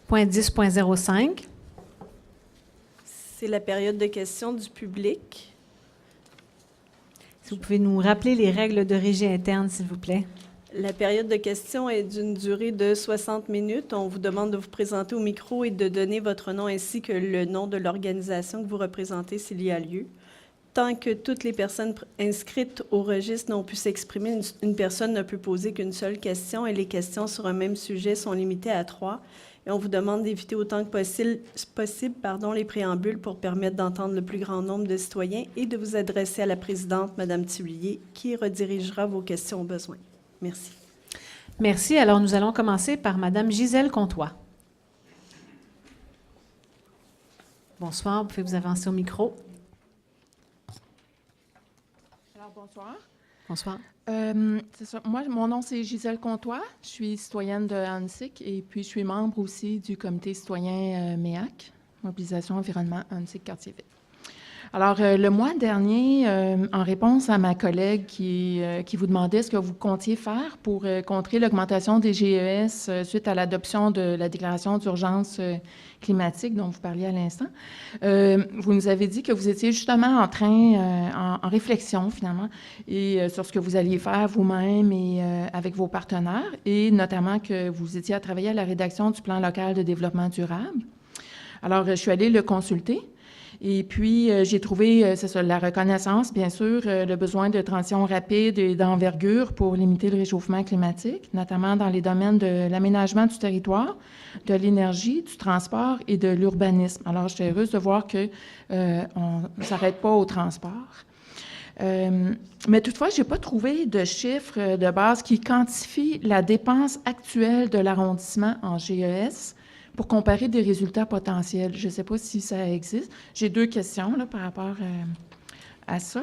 Point 10.05. C'est la période de questions du public. Si vous pouvez nous rappeler les règles de régie interne, s'il vous plaît. La période de questions est d'une durée de 60 minutes. On vous demande de vous présenter au micro et de donner votre nom ainsi que le nom de l'organisation que vous représentez s'il y a lieu. Tant que toutes les personnes inscrites au registre n'ont pu s'exprimer, une personne ne peut poser qu'une seule question et les questions sur un même sujet sont limitées à 3. Et on vous demande d'éviter autant que possible les préambules pour permettre d'entendre le plus grand nombre de citoyens et de vous adresser à la présidente, Mme Thioulier, qui redirigera vos questions au besoin. Merci. Merci. Alors, nous allons commencer par Mme Gisèle Comtois. Bonsoir. Vous pouvez vous avancer au micro. Alors, bonsoir. Bonsoir. C'est ça. Moi, mon nom, c'est Gisèle Comtois. Je suis citoyenne de Ahuntsic et puis je suis membre aussi du comité citoyen MEAC, Mobilisation Environnement Ahuntsic Quartier-Ville. Alors, le mois dernier, en réponse à ma collègue qui vous demandait ce que vous comptiez faire pour contrer l'augmentation des GES suite à l'adoption de la déclaration d'urgence climatique dont vous parliez à l'instant, vous nous avez dit que vous étiez justement en train, en réflexion finalement, et sur ce que vous alliez faire vous-même et avec vos partenaires, et notamment que vous étiez à travailler à la rédaction du plan local de développement durable. Alors, je suis allée le consulter. Et puis, j'ai trouvé, c'est ça, la reconnaissance, bien sûr, le besoin de transition rapide et d'envergure pour limiter le réchauffement climatique, notamment dans les domaines de l'aménagement du territoire, de l'énergie, du transport et de l'urbanisme. Alors, je suis heureuse de voir qu'on ne s'arrête pas au transport. Mais toutefois, je n'ai pas trouvé de chiffres de base qui quantifient la dépense actuelle de l'arrondissement en GES pour comparer des résultats potentiels. Je ne sais pas si ça existe. J'ai 2 questions là, par rapport à ça.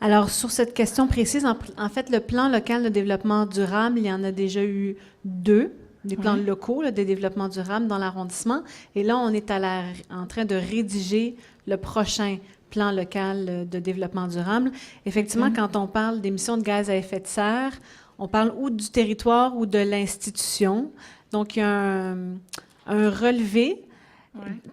Alors, sur cette question précise, en fait, le plan local de développement durable, il y en a déjà eu 2, des plans locaux là, de développement durable dans l'arrondissement. Et là, on est en train de rédiger le prochain plan local de développement durable. Effectivement, quand on parle d'émissions de gaz à effet de serre, on parle ou du territoire ou de l'institution. Donc, il y a un relevé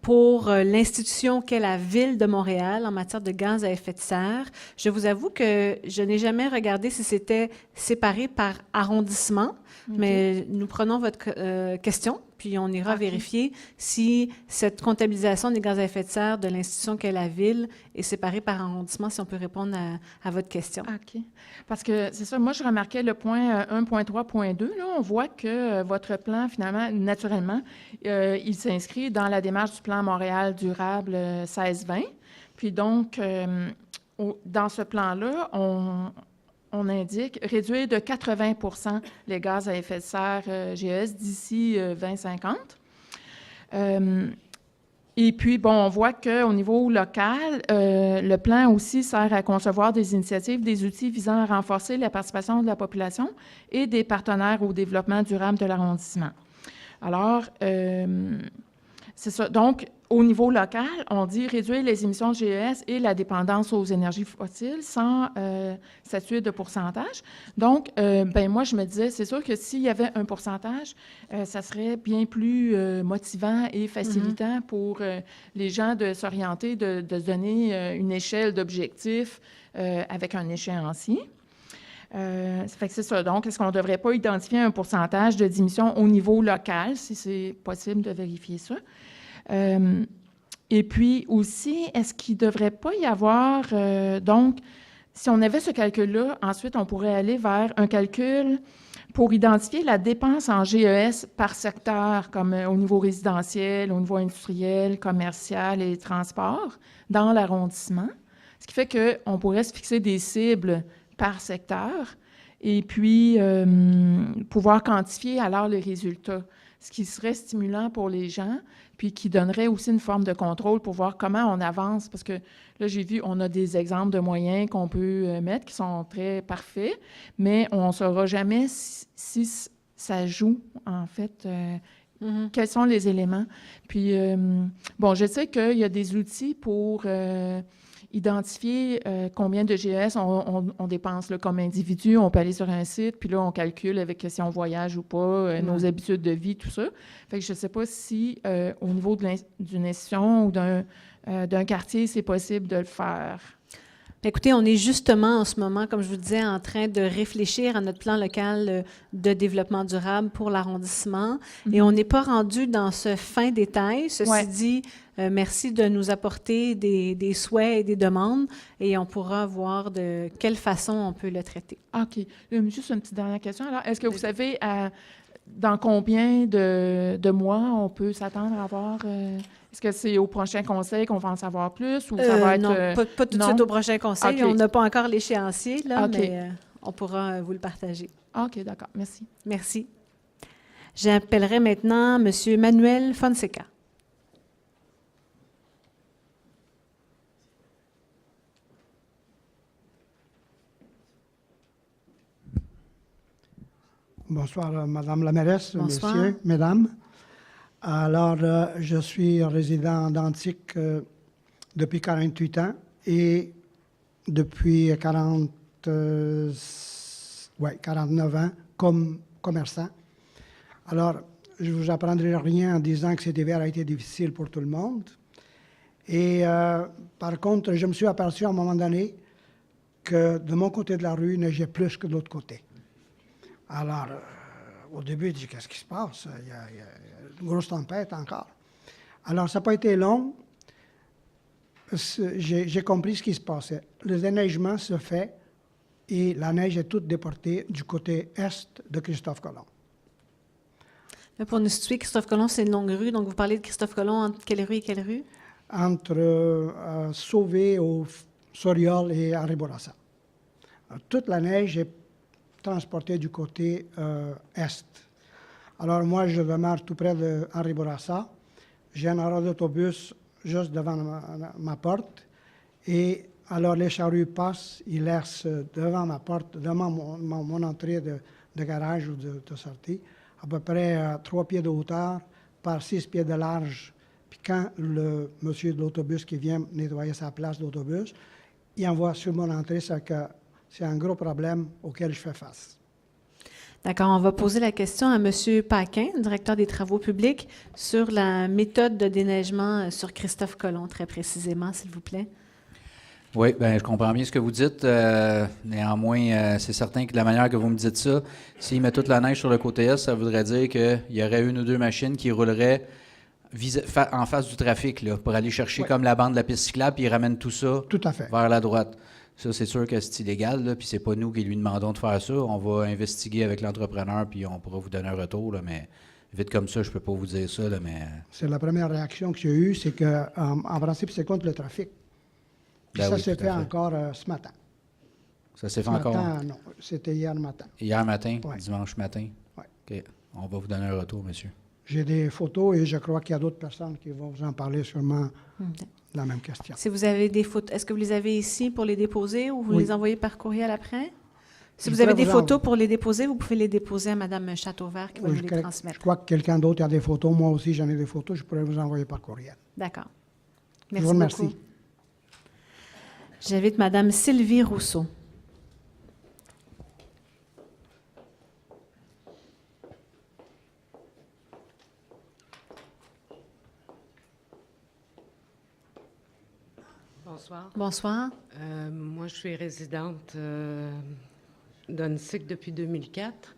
pour l'institution qu'est la Ville de Montréal en matière de gaz à effet de serre. Je vous avoue que je n'ai jamais regardé si c'était séparé par arrondissement, mais nous prenons votre question, puis on ira vérifier si cette comptabilisation des gaz à effet de serre de l'institution qu'est la Ville est séparée par arrondissement, si on peut répondre à votre question. OK. Parce que c'est ça, moi, je remarquais le point 1.3.2. Là, on voit que votre plan, finalement, naturellement, il s'inscrit dans la démarche du plan Montréal durable 16-20. Puis donc, dans ce plan-là, on indique réduire de 80 % les gaz à effet de serre GES d'ici 2050. Et puis, bon, on voit qu'au niveau local, le plan aussi sert à concevoir des initiatives, des outils visant à renforcer la participation de la population et des partenaires au développement durable de l'arrondissement. Alors, c'est ça. Donc, au niveau local, on dit réduire les émissions de GES et la dépendance aux énergies fossiles sans statuer de pourcentage. Donc, moi, je me disais, c'est sûr que s'il y avait un pourcentage, ça serait bien plus motivant et facilitant pour les gens de s'orienter, de se donner une échelle d'objectifs avec un échéancier. Ça fait que c'est ça. Donc, est-ce qu'on ne devrait pas identifier un pourcentage de diminution au niveau local, si c'est possible de vérifier ça? Et puis aussi, est-ce qu'il ne devrait pas y avoir, donc, si on avait ce calcul-là, ensuite, on pourrait aller vers un calcul pour identifier la dépense en GES par secteur, comme au niveau résidentiel, au niveau industriel, commercial et transport, dans l'arrondissement. Ce qui fait qu'on pourrait se fixer des cibles par secteur et puis pouvoir quantifier alors les résultats, ce qui serait stimulant pour les gens, puis qui donnerait aussi une forme de contrôle pour voir comment on avance, parce que là, j'ai vu, on a des exemples de moyens qu'on peut mettre qui sont très parfaits, mais on ne saura jamais si ça joue, en fait, quels sont les éléments. Puis, bon, je sais qu'il y a des outils pour identifier combien de GES on dépense là, comme individu. On peut aller sur un site, puis là, on calcule avec si on voyage ou pas, nos habitudes de vie, tout ça. Fait que je ne sais pas si au niveau d'une institution ou d'un quartier, c'est possible de le faire. Écoutez, on est justement en ce moment, comme je vous disais, en train de réfléchir à notre plan local de développement durable pour l'arrondissement. Et on n'est pas rendu dans ce fin détail. Ceci dit, merci de nous apporter des souhaits et des demandes et on pourra voir de quelle façon on peut le traiter. OK. Juste une petite dernière question. Alors, est-ce que vous savez dans combien de mois on peut s'attendre à avoir... Est-ce que c'est au prochain conseil qu'on va en savoir plus ou ça va être... Non, pas tout de suite au prochain conseil. Okay. On n'a pas encore l'échéancier, là, mais on pourra vous le partager. OK, d'accord. Merci. Merci. J'appellerai maintenant M. Manuel Fonseca. Bonsoir, Madame la mairesse, Bonsoir. messieurs, mesdames. Alors, je suis résident d'Antique depuis 48 ans et depuis 49 ans comme commerçant. Alors, je ne vous apprendrai rien en disant que cet hiver a été difficile pour tout le monde. Et par contre, je me suis aperçu à un moment donné que de mon côté de la rue, il neigeait plus que de l'autre côté. Alors, au début, je dis, qu'est-ce qui se passe? Il y a une grosse tempête encore. Alors, ça n'a pas été long. J'ai compris ce qui se passait. Le déneigement se fait et la neige est toute déportée du côté est de Christophe Colomb. Là, pour nous situer, Christophe Colomb, c'est une longue rue. Donc, vous parlez de Christophe Colomb entre quelle rue et quelle rue? Entre Sauvé, au Soriol et Henri Bourassa. Toute la neige est transporté du côté est. Alors moi, je demeure tout près de Henri Bourassa. J'ai un arrêt d'autobus juste devant ma porte. Et alors les charrues passent, ils laissent devant ma porte, devant mon entrée de garage ou de sortie, à peu près 3 pieds de hauteur par 6 pieds de large. Puis quand le monsieur de l'autobus qui vient nettoyer sa place d'autobus, il envoie sur mon entrée, c'est un gros problème auquel je fais face. D'accord. On va poser la question à M. Paquin, directeur des travaux publics, sur la méthode de déneigement sur Christophe Colomb, très précisément, s'il vous plaît. Oui, bien, je comprends bien ce que vous dites. Néanmoins, c'est certain que de la manière que vous me dites ça, s'il met toute la neige sur le côté est, ça voudrait dire qu'il y aurait 1 ou 2 machines qui rouleraient en face du trafic là, pour aller chercher comme la bande de la piste cyclable, puis ils ramènent tout ça vers la droite. Ça, c'est sûr que c'est illégal, là, puis c'est pas nous qui lui demandons de faire ça. On va investiguer avec l'entrepreneur, puis on pourra vous donner un retour, là, mais vite comme ça, je peux pas vous dire ça, là, mais... C'est la première réaction que j'ai eue, c'est qu'en principe, c'est contre le trafic. Puis ça s'est fait encore ce matin. Ça s'est fait encore? Non, c'était hier matin. Hier matin, ouais. Dimanche matin? Oui. OK. On va vous donner un retour, monsieur. J'ai des photos et je crois qu'il y a d'autres personnes qui vont vous en parler sûrement de la même question. Si vous avez des photos, est-ce que vous les avez ici pour les déposer ou vous les envoyez par courriel après? Si vous avez des photos pour les déposer, vous pouvez les déposer à Mme Châteauvert qui va vous les transmettre. Je crois que quelqu'un d'autre a des photos. Moi aussi, j'en ai des photos. Je pourrais vous envoyer par courriel. D'accord. Merci beaucoup. Merci. J'invite Mme Sylvie Rousseau. Bonsoir. Bonsoir. Moi, je suis résidente d'Annecy depuis 2004.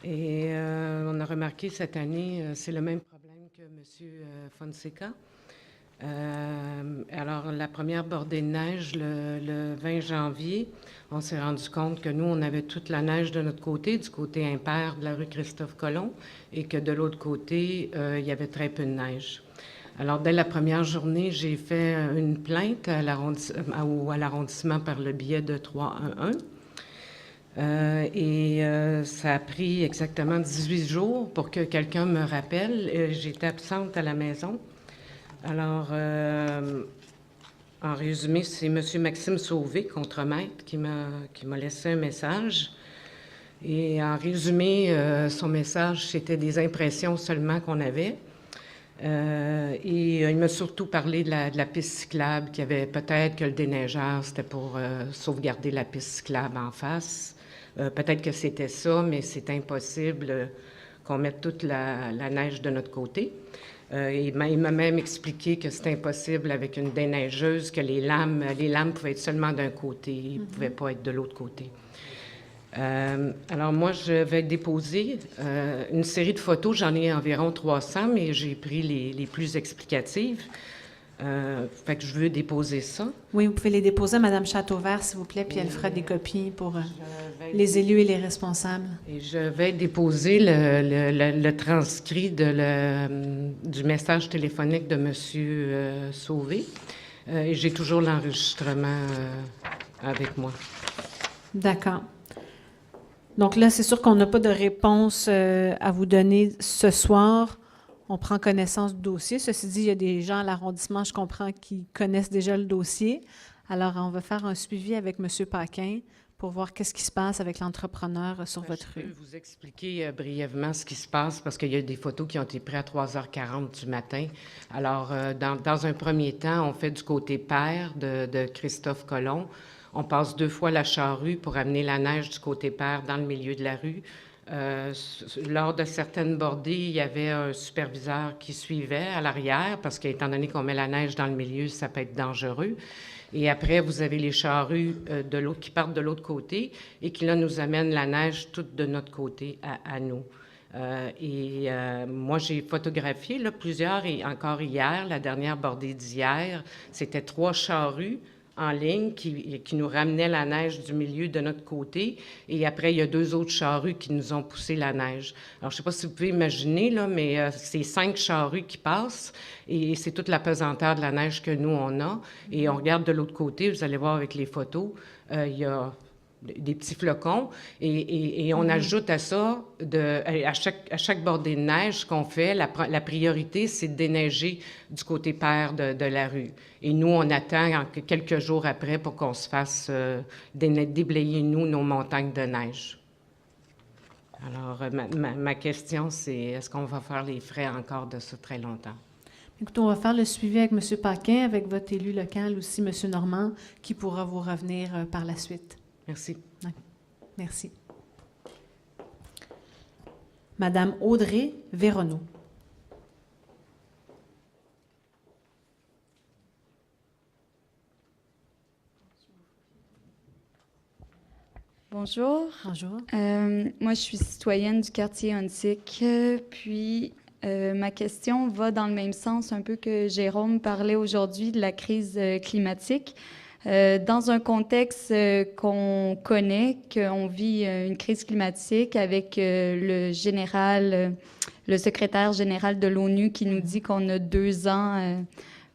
Et on a remarqué cette année, c'est le même problème que M. Fonseca. Alors, la première bordée de neige, le 20 janvier, on s'est rendu compte que nous, on avait toute la neige de notre côté, du côté impair de la rue Christophe-Colomb, et que de l'autre côté, il y avait très peu de neige. Alors, dès la première journée, j'ai fait une plainte à l'arrondissement par le biais de 311. Ça a pris exactement 18 jours pour que quelqu'un me rappelle. J'étais absente à la maison. Alors, en résumé, c'est M. Maxime Sauvé, contremaître, qui m'a laissé un message. Et en résumé, son message, c'était des impressions seulement qu'on avait. Et il m'a surtout parlé de la piste cyclable, qu'il y avait peut-être que le déneigeur, c'était pour sauvegarder la piste cyclable en face. Peut-être que c'était ça, mais c'est impossible qu'on mette toute la neige de notre côté. Il m'a même expliqué que c'était impossible avec une déneigeuse, que les lames pouvaient être seulement d'un côté, ils ne pouvaient pas être de l'autre côté. Alors moi, je vais déposer une série de photos. J'en ai environ 300, mais j'ai pris les plus explicatives. Fait que je veux déposer ça. Oui, vous pouvez les déposer à Mme Châteauvert, s'il vous plaît, puis elle fera des copies pour les élus et les responsables. Et je vais déposer le transcrit du message téléphonique de M. Sauvé. Et j'ai toujours l'enregistrement avec moi. D'accord. Donc là, c'est sûr qu'on n'a pas de réponse à vous donner ce soir. On prend connaissance du dossier. Ceci dit, il y a des gens à l'arrondissement, je comprends, qui connaissent déjà le dossier. Alors, on va faire un suivi avec M. Paquin pour voir qu'est-ce qui se passe avec l'entrepreneur sur votre rue. Je peux vous expliquer brièvement ce qui se passe parce qu'il y a des photos qui ont été prises à 3h40 du matin. Alors, dans un premier temps, on fait du côté père de Christophe Colomb. On passe 2 fois la charrue pour amener la neige du côté père dans le milieu de la rue. Lors de certaines bordées, il y avait un superviseur qui suivait à l'arrière parce qu'étant donné qu'on met la neige dans le milieu, ça peut être dangereux. Et après, vous avez les charrues qui partent de l'autre côté et qui, là, nous amènent la neige toute de notre côté à nous. Moi, j'ai photographié là, plusieurs, et encore hier, la dernière bordée d'hier, c'était 3 charrues en ligne qui nous ramenaient la neige du milieu de notre côté. Et après, il y a 2 autres charrues qui nous ont poussé la neige. Alors, je ne sais pas si vous pouvez imaginer, là, mais c'est 5 charrues qui passent et c'est toute la pesanteur de la neige que nous, on a. Et on regarde de l'autre côté, vous allez voir avec les photos, il y a des petits flocons, et on ajoute à ça, à chaque bordée de neige qu'on fait, la priorité, c'est de déneiger du côté père de la rue. Et nous, on attend quelques jours après pour qu'on se fasse déblayer, nous, nos montagnes de neige. Alors, ma question, c'est est-ce qu'on va faire les frais encore de ça très longtemps? Écoutez, on va faire le suivi avec M. Paquin, avec votre élu local aussi, M. Normand, qui pourra vous revenir par la suite. Merci. Merci. Madame Audrey Véronneau. Bonjour. Bonjour. Moi, je suis citoyenne du quartier Huntsic, puis ma question va dans le même sens un peu que Jérôme parlait aujourd'hui de la crise climatique. Dans un contexte qu'on connaît, qu'on vit une crise climatique avec le secrétaire général de l'ONU qui nous dit qu'on a 2 ans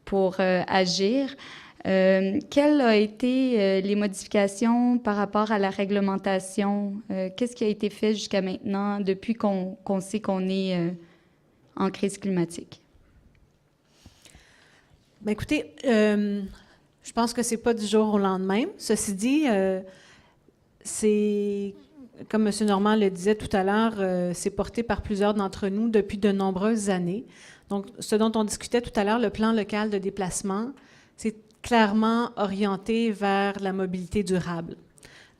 pour agir. Quelles ont été les modifications par rapport à la réglementation? Qu'est-ce qui a été fait jusqu'à maintenant depuis qu'on sait qu'on est en crise climatique? Bien, écoutez, je pense que c'est pas du jour au lendemain. Ceci dit, c'est, comme M. Normand le disait tout à l'heure, c'est porté par plusieurs d'entre nous depuis de nombreuses années. Donc, ce dont on discutait tout à l'heure, le plan local de déplacement, c'est clairement orienté vers la mobilité durable.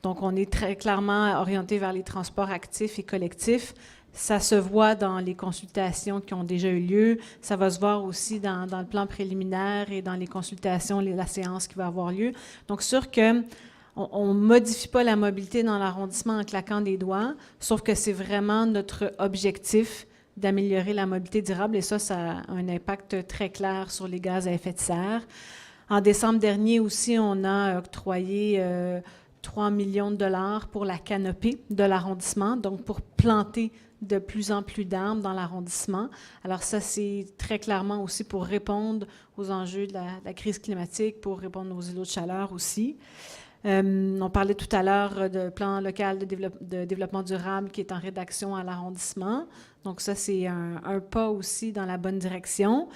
Donc, on est très clairement orienté vers les transports actifs et collectifs. Ça se voit dans les consultations qui ont déjà eu lieu. Ça va se voir aussi dans le plan préliminaire et dans les consultations, la séance qui va avoir lieu. Donc, sûr que on ne modifie pas la mobilité dans l'arrondissement en claquant des doigts, sauf que c'est vraiment notre objectif d'améliorer la mobilité durable et ça a un impact très clair sur les gaz à effet de serre. En décembre dernier aussi, on a octroyé 3 millions de dollars pour la canopée de l'arrondissement, donc pour planter de plus en plus d'arbres dans l'arrondissement. Alors ça, c'est très clairement aussi pour répondre aux enjeux de la crise climatique, pour répondre aux îlots de chaleur aussi. On parlait tout à l'heure de plan local de développement durable qui est en rédaction à l'arrondissement. Donc ça, c'est un pas aussi dans la bonne direction.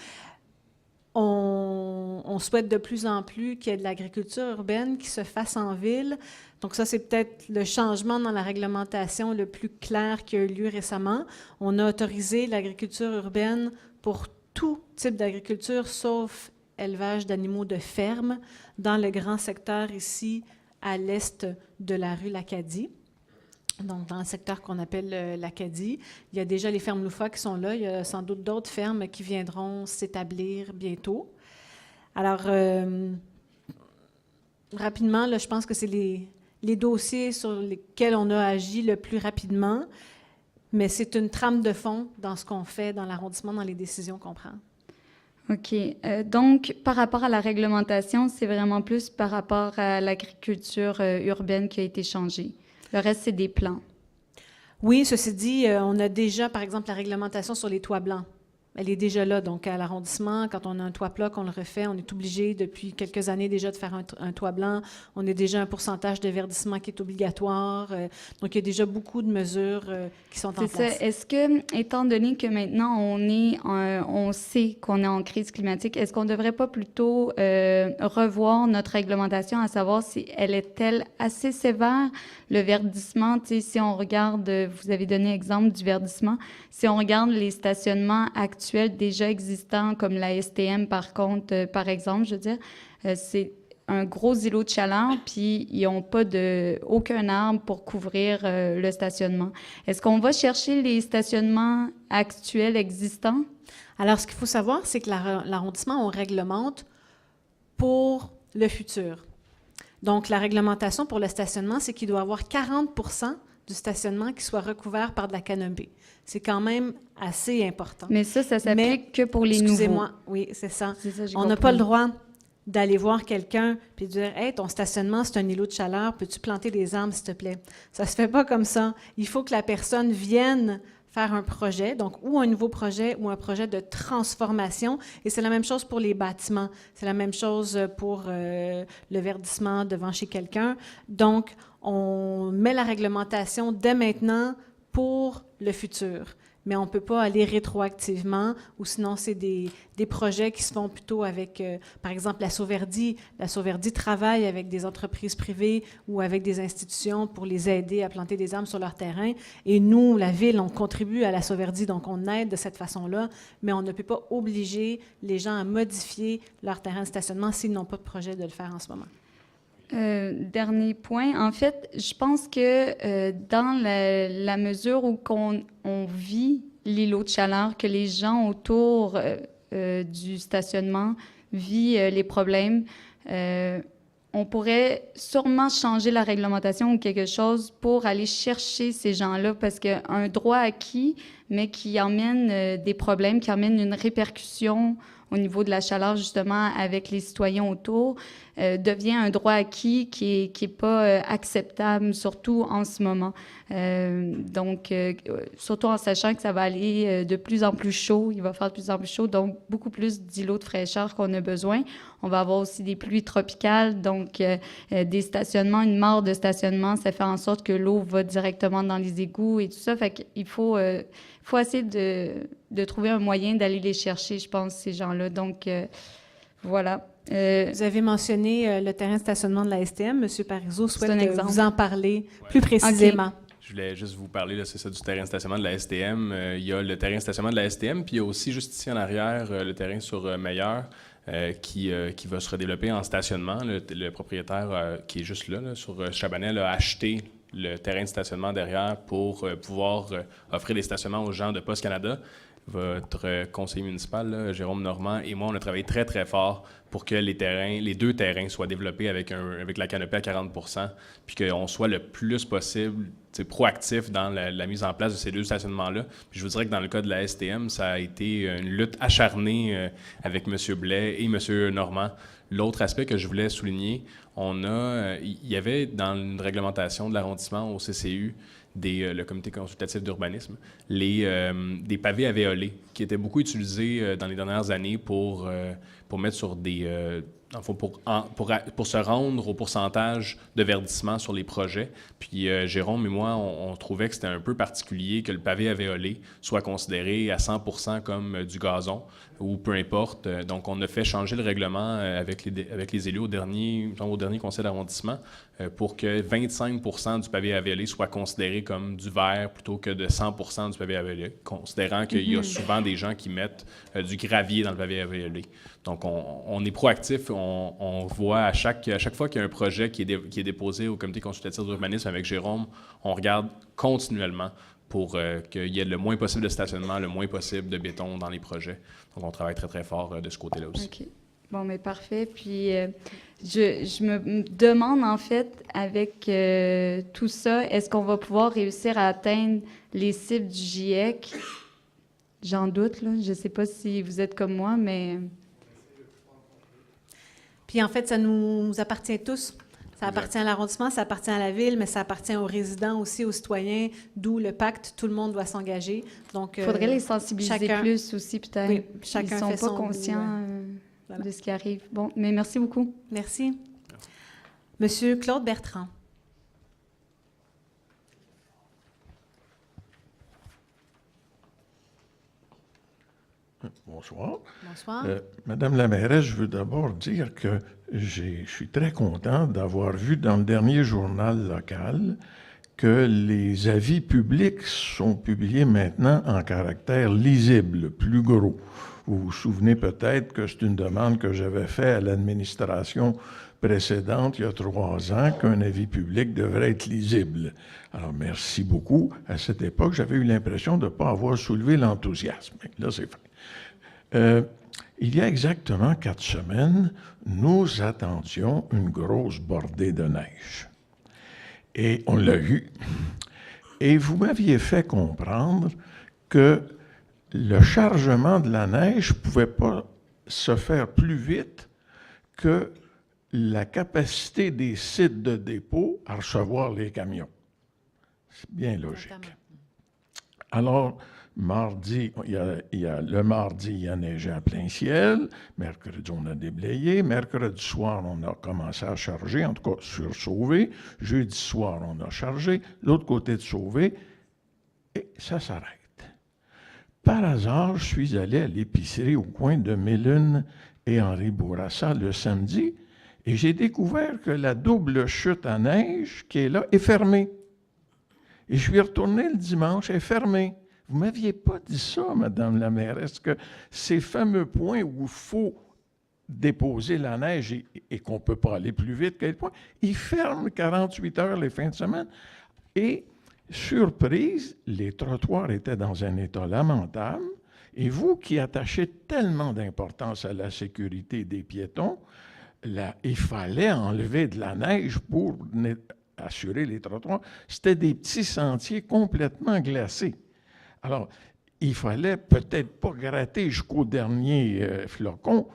On souhaite de plus en plus qu'il y ait de l'agriculture urbaine qui se fasse en ville. Donc ça, c'est peut-être le changement dans la réglementation le plus clair qui a eu lieu récemment. On a autorisé l'agriculture urbaine pour tout type d'agriculture sauf élevage d'animaux de ferme dans le grand secteur ici à l'est de la rue L'Acadie. Donc, dans le secteur qu'on appelle l'Acadie, il y a déjà les fermes Loufa qui sont là. Il y a sans doute d'autres fermes qui viendront s'établir bientôt. Alors, rapidement, là, je pense que c'est les dossiers sur lesquels on a agi le plus rapidement, mais c'est une trame de fond dans ce qu'on fait dans l'arrondissement, dans les décisions qu'on prend. OK. Donc, par rapport à la réglementation, c'est vraiment plus par rapport à l'agriculture urbaine qui a été changée. Le reste, c'est des plans. Oui, ceci dit, on a déjà, par exemple, la réglementation sur les toits blancs. Elle est déjà là. Donc, à l'arrondissement, quand on a un toit plat, qu'on le refait, on est obligé depuis quelques années déjà de faire un toit blanc. On a déjà un pourcentage de verdissement qui est obligatoire. Donc, il y a déjà beaucoup de mesures qui sont en place. C'est ça. Est-ce que, étant donné que maintenant on sait qu'on est en crise climatique, est-ce qu'on ne devrait pas plutôt revoir notre réglementation, à savoir si elle est-elle assez sévère? Le verdissement, tu sais, si on regarde, vous avez donné exemple du verdissement, si on regarde les stationnements actuels déjà existants, comme la STM par contre, par exemple, je veux dire, c'est un gros îlot de chaleur, puis ils n'ont pas aucun arbre pour couvrir le stationnement. Est-ce qu'on va chercher les stationnements actuels existants? Alors, ce qu'il faut savoir, c'est que l'arrondissement, on réglemente pour le futur. Donc, la réglementation pour le stationnement, c'est qu'il doit y avoir 40 % du stationnement qui soit recouvert par de la canopée. C'est quand même assez important. Mais ça s'applique que pour les nouveaux. Excusez-moi, oui, c'est ça. J'ai On n'a compris. pas le droit d'aller voir quelqu'un puis de dire « Hey, ton stationnement, c'est un îlot de chaleur, peux-tu planter des arbres, s'il te plaît? » Ça se fait pas comme ça. Il faut que la personne vienne faire un projet, donc ou un nouveau projet ou un projet de transformation. Et c'est la même chose pour les bâtiments. C'est la même chose pour le verdissement devant chez quelqu'un. Donc, on met la réglementation dès maintenant pour le futur. Mais on ne peut pas aller rétroactivement, ou sinon c'est des projets qui se font plutôt avec, par exemple, la Sauverdi. La Sauverdi travaille avec des entreprises privées ou avec des institutions pour les aider à planter des arbres sur leur terrain. Et nous, la Ville, on contribue à la Sauverdi, donc on aide de cette façon-là, mais on ne peut pas obliger les gens à modifier leur terrain de stationnement s'ils n'ont pas de projet de le faire en ce moment. Dernier point, en fait, je pense que dans la mesure où on vit l'îlot de chaleur, que les gens autour du stationnement vivent les problèmes, on pourrait sûrement changer la réglementation ou quelque chose pour aller chercher ces gens-là, parce qu'un droit acquis, mais qui emmène des problèmes, qui emmène une répercussion au niveau de la chaleur, justement, avec les citoyens autour, devient un droit acquis qui est pas acceptable, surtout en ce moment. Donc, surtout en sachant que ça va aller de plus en plus chaud, il va faire de plus en plus chaud, donc beaucoup plus d'îlots de fraîcheur qu'on a besoin. On va avoir aussi des pluies tropicales, donc des stationnements, une mare de stationnement, ça fait en sorte que l'eau va directement dans les égouts et tout ça. Fait qu'il faut essayer de trouver un moyen d'aller les chercher, je pense, ces gens-là. Donc, voilà. Vous avez mentionné le terrain de stationnement de la STM. M. Parizeau souhaite vous en parler plus précisément. Okay. Je voulais juste vous parler, c'est ça, du terrain de stationnement de la STM. Il y a le terrain de stationnement de la STM, puis il y a aussi, juste ici en arrière, le terrain sur Meilleur qui va se redévelopper en stationnement. Le propriétaire qui est juste là sur Chabanel, a acheté le terrain de stationnement derrière pour pouvoir offrir des stationnements aux gens de Poste Canada. Votre conseiller municipal, là, Jérôme Normand, et moi, on a travaillé très, très fort pour que les deux terrains soient développés avec la canopée à 40 %, puis qu'on soit le plus possible proactif dans la mise en place de ces deux stationnements-là. Puis je vous dirais que dans le cas de la STM, ça a été une lutte acharnée avec M. Blais et M. Normand. L'autre aspect que je voulais souligner, il y avait dans une réglementation de l'arrondissement au CCU, le comité consultatif d'urbanisme, des pavés alvéolés qui étaient beaucoup utilisés dans les dernières années pour mettre sur dans le fond, pour se rendre au pourcentage de verdissement sur les projets. Puis Jérôme et moi, on trouvait que c'était un peu particulier que le pavé alvéolé soit considéré à 100% comme du gazon ou peu importe. Donc, on a fait changer le règlement avec les élus au dernier conseil d'arrondissement pour que 25% du pavé alvéolé soit considéré comme du verre plutôt que de 100% du pavé alvéolé, considérant qu'il y a souvent des gens qui mettent du gravier dans le pavé alvéolé. Donc, on est proactif. On voit à chaque fois qu'il y a un projet qui est déposé au comité consultatif d'urbanisme avec Jérôme, on regarde continuellement pour qu'il y ait le moins possible de stationnement, le moins possible de béton dans les projets. Donc, on travaille très, très fort de ce côté-là aussi. OK. Bon, mais parfait. Puis, je me demande, en fait, avec tout ça, est-ce qu'on va pouvoir réussir à atteindre les cibles du GIEC? J'en doute, là. Je ne sais pas si vous êtes comme moi, mais... Puis en fait, ça nous appartient tous. Ça appartient à l'arrondissement, ça appartient à la ville, mais ça appartient aux résidents aussi, aux citoyens, d'où le pacte, tout le monde doit s'engager. Donc, il faudrait les sensibiliser plus aussi, peut-être. Oui, chacun Ils ne fait sont pas son conscients voilà. de ce qui arrive. Bon, mais merci beaucoup. Merci. Monsieur Claude Bertrand. Bonsoir. Bonsoir. Madame la mairesse, je veux d'abord dire que je suis très content d'avoir vu dans le dernier journal local que les avis publics sont publiés maintenant en caractère lisible, plus gros. Vous vous souvenez peut-être que c'est une demande que j'avais faite à l'administration précédente, il y a 3 ans, qu'un avis public devrait être lisible. Alors, merci beaucoup. À cette époque, j'avais eu l'impression de ne pas avoir soulevé l'enthousiasme. Là, c'est fait. Il y a exactement 4 semaines, nous attendions une grosse bordée de neige. Et on l'a eu. Et vous m'aviez fait comprendre que le chargement de la neige ne pouvait pas se faire plus vite que la capacité des sites de dépôt à recevoir les camions. C'est bien logique. Alors, mardi, le mardi, il y a neigé à plein ciel. Mercredi, on a déblayé. Mercredi soir, on a commencé à charger, en tout cas sur Sauvé. Jeudi soir, on a chargé. L'autre côté de Sauvé, et ça s'arrête. Par hasard, je suis allé à l'épicerie au coin de Mélune et Henri Bourassa le samedi, et j'ai découvert que la double chute à neige qui est là est fermée. Et je suis retourné le dimanche, elle est fermée. Vous ne m'aviez pas dit ça, Madame la mairesse, que ces fameux points où il faut déposer la neige et qu'on ne peut pas aller plus vite qu'à quel point, ils ferment 48 heures les fins de semaine. Et, surprise, les trottoirs étaient dans un état lamentable. Et vous qui attachez tellement d'importance à la sécurité des piétons, il fallait enlever de la neige pour assurer les trottoirs. C'était des petits sentiers complètement glacés. Alors, il fallait peut-être pas gratter jusqu'au dernier flocon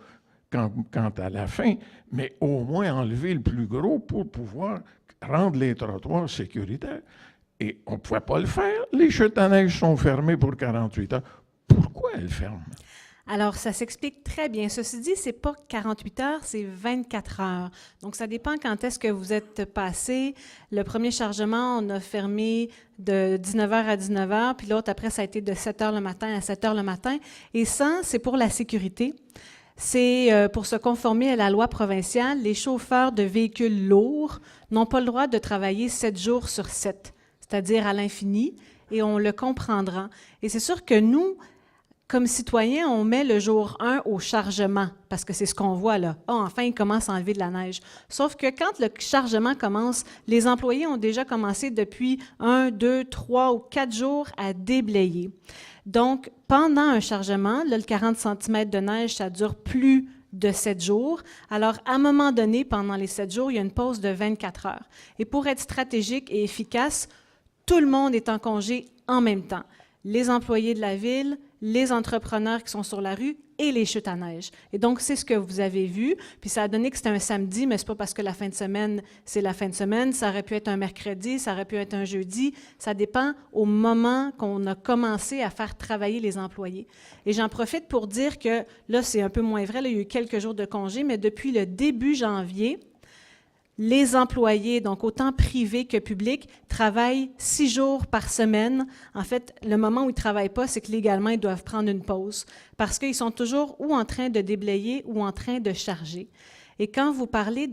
quant à la fin, mais au moins enlever le plus gros pour pouvoir rendre les trottoirs sécuritaires. Et on ne pouvait pas le faire. Les chutes à neige sont fermées pour 48 heures. Pourquoi elles ferment? Alors, ça s'explique très bien. Ceci dit, ce n'est pas 48 heures, c'est 24 heures. Donc, ça dépend quand est-ce que vous êtes passé. Le premier chargement, on a fermé de 19h à 19h, puis l'autre, après, ça a été de 7h le matin à 7h le matin. Et ça, c'est pour la sécurité. C'est pour se conformer à la loi provinciale. Les chauffeurs de véhicules lourds n'ont pas le droit de travailler 7 jours sur 7, c'est-à-dire à l'infini, et on le comprendra. Et c'est sûr que nous, comme citoyens, on met le jour 1 au chargement, parce que c'est ce qu'on voit là. Oh, enfin, il commence à enlever de la neige. Sauf que quand le chargement commence, les employés ont déjà commencé depuis 1, 2, 3 ou 4 jours à déblayer. Donc, pendant un chargement, là, le 40 cm de neige, ça dure plus de 7 jours. Alors, à un moment donné, pendant les 7 jours, il y a une pause de 24 heures. Et pour être stratégique et efficace, tout le monde est en congé en même temps. Les employés de la ville, les entrepreneurs qui sont sur la rue et les chutes à neige. Et donc, c'est ce que vous avez vu. Puis ça a donné que c'était un samedi, mais c'est pas parce que la fin de semaine, c'est la fin de semaine. Ça aurait pu être un mercredi, ça aurait pu être un jeudi. Ça dépend au moment qu'on a commencé à faire travailler les employés. Et j'en profite pour dire que, là, c'est un peu moins vrai, là, il y a eu quelques jours de congé, mais depuis le début janvier, les employés, donc autant privés que publics, travaillent 6 jours par semaine. En fait, le moment où ils ne travaillent pas, c'est que légalement, ils doivent prendre une pause parce qu'ils sont toujours ou en train de déblayer ou en train de charger. Et quand vous parlez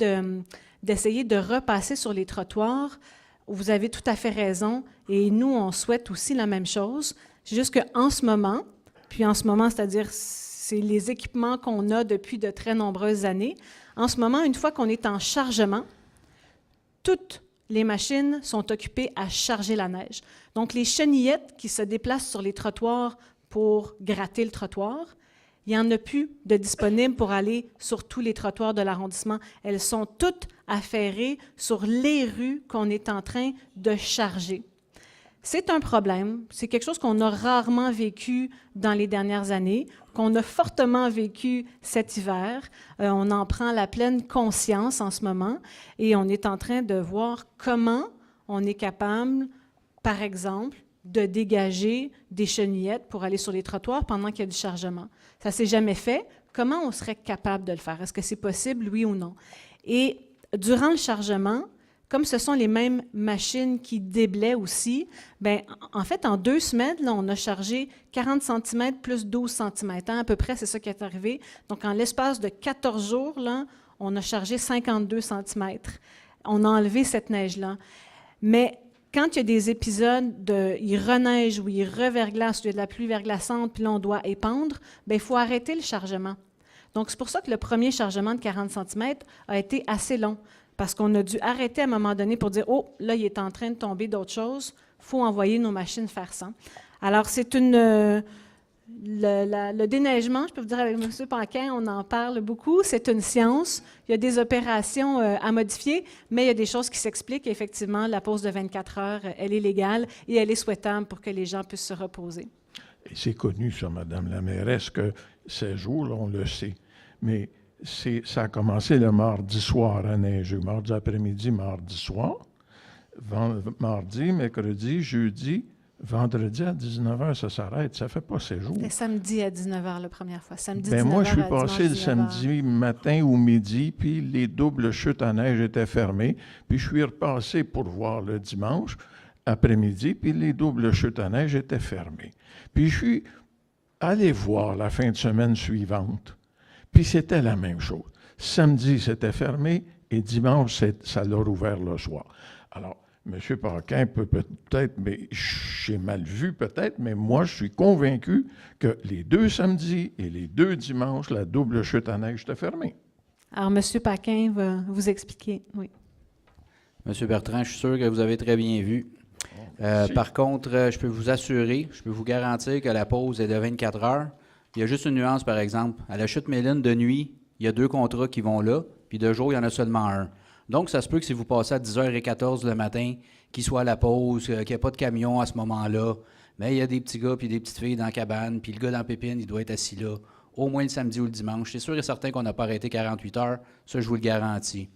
d'essayer de repasser sur les trottoirs, vous avez tout à fait raison. Et nous, on souhaite aussi la même chose. C'est juste qu'en ce moment, c'est-à-dire c'est les équipements qu'on a depuis de très nombreuses années, en ce moment, une fois qu'on est en chargement, toutes les machines sont occupées à charger la neige. Donc, les chenillettes qui se déplacent sur les trottoirs pour gratter le trottoir, il n'y en a plus de disponibles pour aller sur tous les trottoirs de l'arrondissement. Elles sont toutes affairées sur les rues qu'on est en train de charger. C'est un problème, c'est quelque chose qu'on a rarement vécu dans les dernières années, qu'on a fortement vécu cet hiver. On en prend la pleine conscience en ce moment et on est en train de voir comment on est capable, par exemple, de dégager des chenillettes pour aller sur les trottoirs pendant qu'il y a du chargement. Ça ne s'est jamais fait. Comment on serait capable de le faire? Est-ce que c'est possible, oui ou non? Et durant le chargement, comme ce sont les mêmes machines qui déblaient aussi, bien, en fait, en 2 semaines, là, on a chargé 40 cm plus 12 cm. Hein, à peu près, c'est ça qui est arrivé. Donc, en l'espace de 14 jours, là, on a chargé 52 cm. On a enlevé cette neige-là. Mais quand il y a des épisodes il reneige ou il reverglace, ou il y a de la pluie verglaçante, puis là, on doit épandre, bien, il faut arrêter le chargement. Donc, c'est pour ça que le premier chargement de 40 cm a été assez long. Parce qu'on a dû arrêter à un moment donné pour dire « Oh, là, il est en train de tomber d'autres choses. Il faut envoyer nos machines faire ça. » Alors, c'est le déneigement, je peux vous dire avec M. Paquin, on en parle beaucoup. C'est une science. Il y a des opérations à modifier, mais il y a des choses qui s'expliquent. Effectivement, la pause de 24 heures, elle est légale et elle est souhaitable pour que les gens puissent se reposer. Et c'est connu, ça, Madame la mairesse, que ces jours-là, on le sait. Mais ça a commencé le mardi soir à neiger, mardi après-midi, mardi soir, mardi, mercredi, jeudi, vendredi à 19h, ça s'arrête. Ça ne fait pas 6 jours. C'était samedi à 19h la première fois. Samedi, ben 19h moi, je suis à passé le dimanche, 19h. samedi matin ou midi, puis les doubles chutes à neige étaient fermées. Puis je suis repassé pour voir le dimanche après-midi, puis les doubles chutes à neige étaient fermées. Puis je suis allé voir la fin de semaine suivante. Puis c'était la même chose. Samedi, c'était fermé et dimanche, ça l'a rouvert le soir. Alors, M. Paquin peut peut-être, mais j'ai mal vu peut-être, mais moi, je suis convaincu que les 2 samedis et les 2 dimanches, la double chute à neige était fermée. Alors, M. Paquin va vous expliquer, oui. M. Bertrand, je suis sûr que vous avez très bien vu. Par contre, je peux vous assurer, je peux vous garantir que la pause est de 24 heures. Il y a juste une nuance, par exemple. À la chute Méline, de nuit, il y a 2 contrats qui vont là, puis de jour, il y en a seulement un. Donc, ça se peut que si vous passez à 10h14 le matin, qu'il soit à la pause, qu'il n'y ait pas de camion à ce moment-là, mais il y a des petits gars puis des petites filles dans la cabane, puis le gars dans la pépine, il doit être assis là, au moins le samedi ou le dimanche. C'est sûr et certain qu'on n'a pas arrêté 48 heures, ça, je vous le garantis.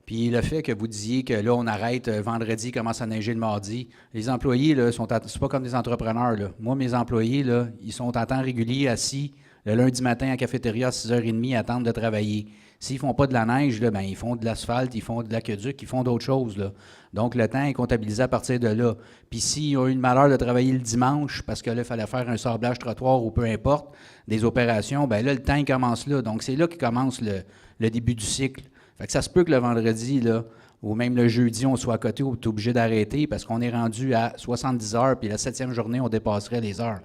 Puis le fait que vous disiez que là, on arrête vendredi, il commence à neiger le mardi, les employés, là, c'est pas comme des entrepreneurs, là. Moi, mes employés, là, ils sont en temps régulier assis le lundi matin à la cafétéria à 6h30 à attendre de travailler. S'ils ne font pas de la neige, là, ben, ils font de l'asphalte, ils font de l'aqueduc, ils font d'autres choses, là. Donc, le temps est comptabilisé à partir de là. Puis s'ils ont eu le malheur de travailler le dimanche, parce que là, il fallait faire un sablage trottoir ou peu importe, des opérations, bien là, le temps, il commence là. Donc, c'est là qu'il commence le début du cycle. Fait que ça se peut que le vendredi, là, ou même le jeudi, on soit à côté, on est obligé d'arrêter parce qu'on est rendu à 70 heures, puis la 7e journée, on dépasserait les heures.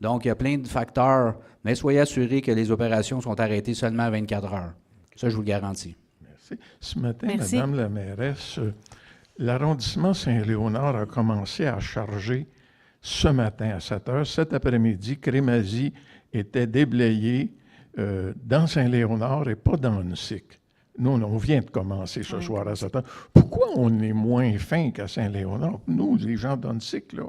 Donc, il y a plein de facteurs, mais soyez assurés que les opérations sont arrêtées seulement à 24 heures. Ça, je vous le garantis. Merci. Ce matin, Merci. Madame la mairesse, l'arrondissement Saint-Léonard a commencé à charger ce matin à 7 heures. Cet après-midi, Crémazie était déblayé dans Saint-Léonard et pas dans Huntsic. Nous, on vient de commencer ce soir à 7 heures. Pourquoi on est moins fin qu'à Saint-Léonard? Nous, les gens d'Huntsic, là,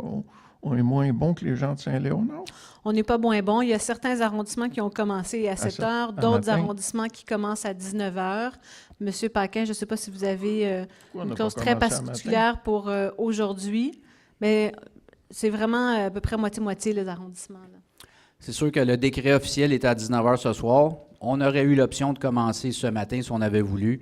on est moins bon que les gens de Saint-Léonard? On n'est pas bon. Il y a certains arrondissements qui ont commencé à 7 heures, d'autres matin. arrondissements qui commencent à 19 heures. Monsieur Paquin, je ne sais pas si vous avez Pourquoi on une n'a clause pas très commencé à particulière pour aujourd'hui, mais c'est vraiment à peu près moitié-moitié les arrondissements, là. C'est sûr que le décret officiel est à 19 h ce soir. On aurait eu l'option de commencer ce matin si on avait voulu.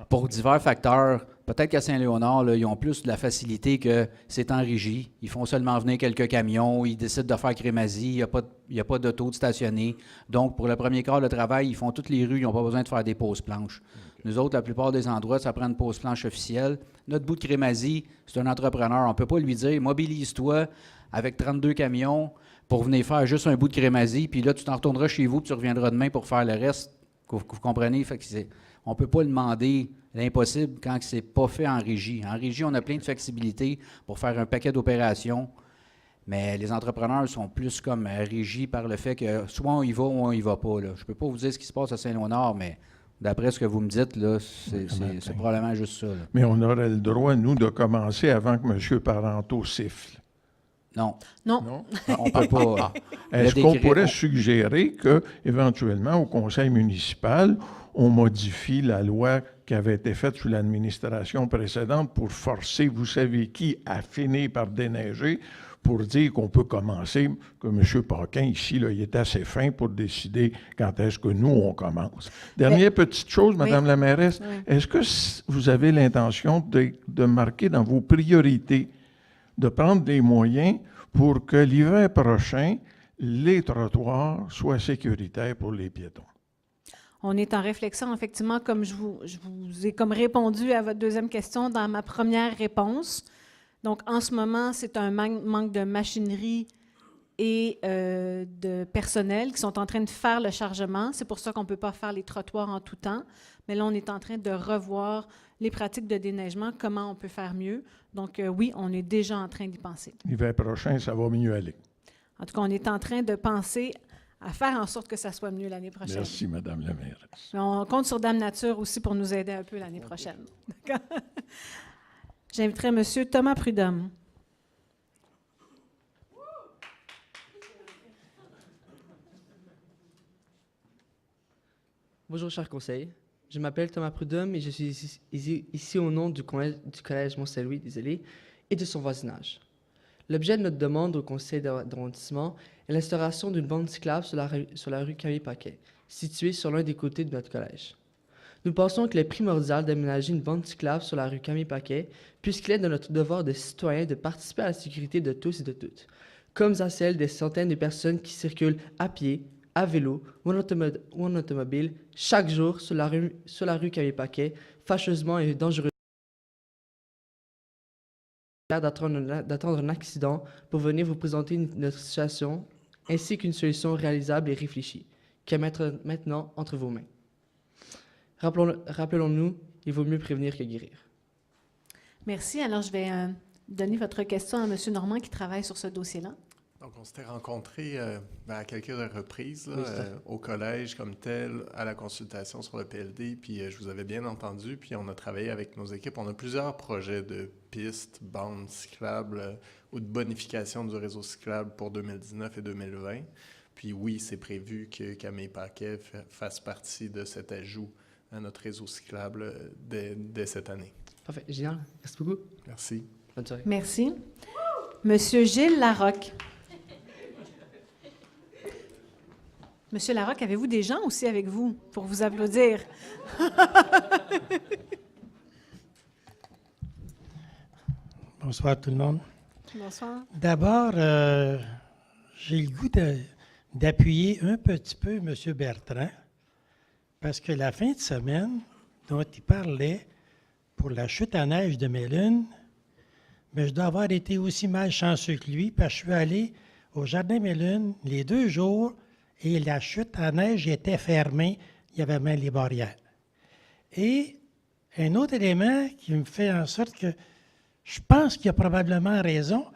Pour divers facteurs, peut-être qu'à Saint-Léonard, là, ils ont plus de la facilité que c'est en régie. Ils font seulement venir quelques camions, ils décident de faire crémazie, il n'y a pas d'auto de stationner. Donc, pour le premier quart de travail, ils font toutes les rues, ils n'ont pas besoin de faire des pauses planches. Nous autres, la plupart des endroits, ça prend une pause planche officielle. Notre bout de crémazie, c'est un entrepreneur. On ne peut pas lui dire « mobilise-toi avec 32 camions pour venir faire juste un bout de crémazie, puis là, tu t'en retourneras chez vous, puis tu reviendras demain pour faire le reste. » Vous comprenez? Fait que on ne peut pas demander l'impossible quand ce n'est pas fait en régie. En régie, on a plein de flexibilité pour faire un paquet d'opérations, mais les entrepreneurs sont plus comme régis par le fait que soit on y va ou on y va pas, là. Je ne peux pas vous dire ce qui se passe à Saint-Léonard, mais d'après ce que vous me dites, là, c'est probablement juste ça, là. Mais on aurait le droit, nous, de commencer avant que M. Parenteau siffle. Non. Non. On ne peut pas. Est-ce qu'on pourrait suggérer qu'éventuellement, au conseil municipal, on modifie la loi qui avait été faite sous l'administration précédente pour forcer, vous savez qui, à finir par déneiger, pour dire qu'on peut commencer, que M. Paquin, ici, là, il est assez fin pour décider quand est-ce que nous, on commence. Dernière petite chose, Mme la mairesse, est-ce que vous avez l'intention de marquer dans vos priorités, de prendre des moyens pour que l'hiver prochain, les trottoirs soient sécuritaires pour les piétons? On est en réflexion, effectivement, comme je vous ai comme répondu à votre deuxième question dans ma première réponse. Donc, en ce moment, c'est un manque de machinerie et de personnel qui sont en train de faire le chargement. C'est pour ça qu'on ne peut pas faire les trottoirs en tout temps. Mais là, on est en train de revoir les pratiques de déneigement, comment on peut faire mieux. Donc, oui, on est déjà en train d'y penser. L'hiver prochain, ça va mieux aller. En tout cas, on est en train de penser à faire en sorte que ça soit mieux l'année prochaine. Merci, Mme la mairesse. Mais on compte sur Dame Nature aussi pour nous aider un peu l'année prochaine. D'accord? J'inviterai M. Thomas Prudhomme. Bonjour, cher conseil. Je m'appelle Thomas Prudhomme et je suis ici au nom du collège Mont-Saint-Louis, et de son voisinage. L'objet de notre demande au conseil d'arrondissement est l'instauration d'une bande cyclable sur la rue Camille-Paquet, située sur l'un des côtés de notre collège. Nous pensons qu'il est primordial d'aménager une bande cyclable sur la rue Camille-Paquet, puisqu'il est de notre devoir de citoyen de participer à la sécurité de tous et de toutes, comme à celle des centaines de personnes qui circulent à pied, à vélo ou en automobile chaque jour sur la rue Camille-Paquet, fâcheusement et dangereusement d'attendre un accident pour venir vous présenter notre situation ainsi qu'une solution réalisable et réfléchie, qui est maintenant entre vos mains. Rappelons-nous, il vaut mieux prévenir que guérir. Merci. Alors, je vais donner votre question à M. Normand qui travaille sur ce dossier-là. Donc, on s'était rencontrés à quelques reprises là, au collège comme tel, à la consultation sur le PLD, puis je vous avais bien entendu, puis on a travaillé avec nos équipes. On a plusieurs projets de pistes, bandes cyclables ou de bonification du réseau cyclable pour 2019 et 2020. Puis oui, c'est prévu que Camille-Paquet fasse partie de cet ajout à notre réseau cyclable dès cette année. Parfait, génial. Merci beaucoup. Merci. Bonne soirée. Merci. Monsieur Gilles Larocque. Monsieur Larocque, avez-vous des gens aussi avec vous pour vous applaudir? Bonsoir tout le monde. Bonsoir. D'abord, j'ai le goût d'appuyer un petit peu M. Bertrand, parce que la fin de semaine dont il parlait pour la chute à neige de Mélune, mais je dois avoir été aussi malchanceux que lui, parce que je suis allé au Jardin Mélune les 2 jours et la chute à neige était fermée, il y avait même les barrières. Et un autre élément qui me fait en sorte que je pense qu'il a probablement raison,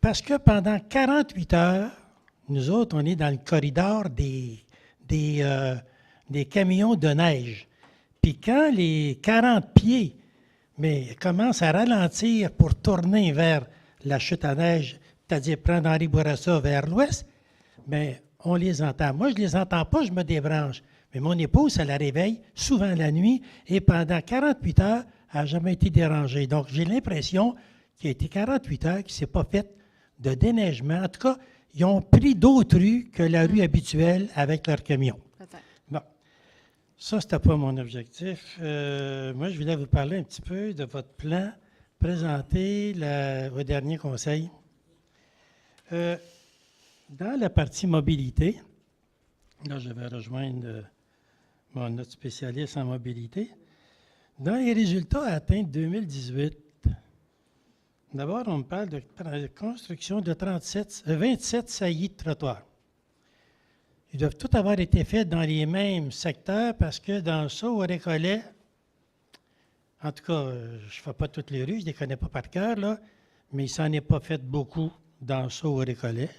parce que pendant 48 heures, nous autres, on est dans le corridor des camions de neige. Puis quand les 40 pieds commencent à ralentir pour tourner vers la chute à neige, c'est-à-dire prendre Henri Bourassa vers l'ouest, mais on les entend. Moi, je ne les entends pas, je me débranche. Mais mon épouse, ça la réveille souvent la nuit et pendant 48 heures, elle n'a jamais été dérangée. Donc, j'ai l'impression qu'il y a été 48 heures qu'il ne s'est pas fait de déneigement. En tout cas, ils ont pris d'autres rues que la rue habituelle avec leur camion. Bon. Ça, ce n'était pas mon objectif. Moi, je voulais vous parler un petit peu de votre plan présenté au dernier conseil. Dans la partie mobilité, là, je vais rejoindre notre spécialiste en mobilité. Dans les résultats atteints de 2018, d'abord, on me parle de construction de 27 saillies de trottoirs. Ils doivent tous avoir été faits dans les mêmes secteurs parce que dans ça, au Récollet, en tout cas, je ne fais pas toutes les rues, je ne les connais pas par cœur, là, mais il ne s'en est pas fait beaucoup dans ça, au Récollet.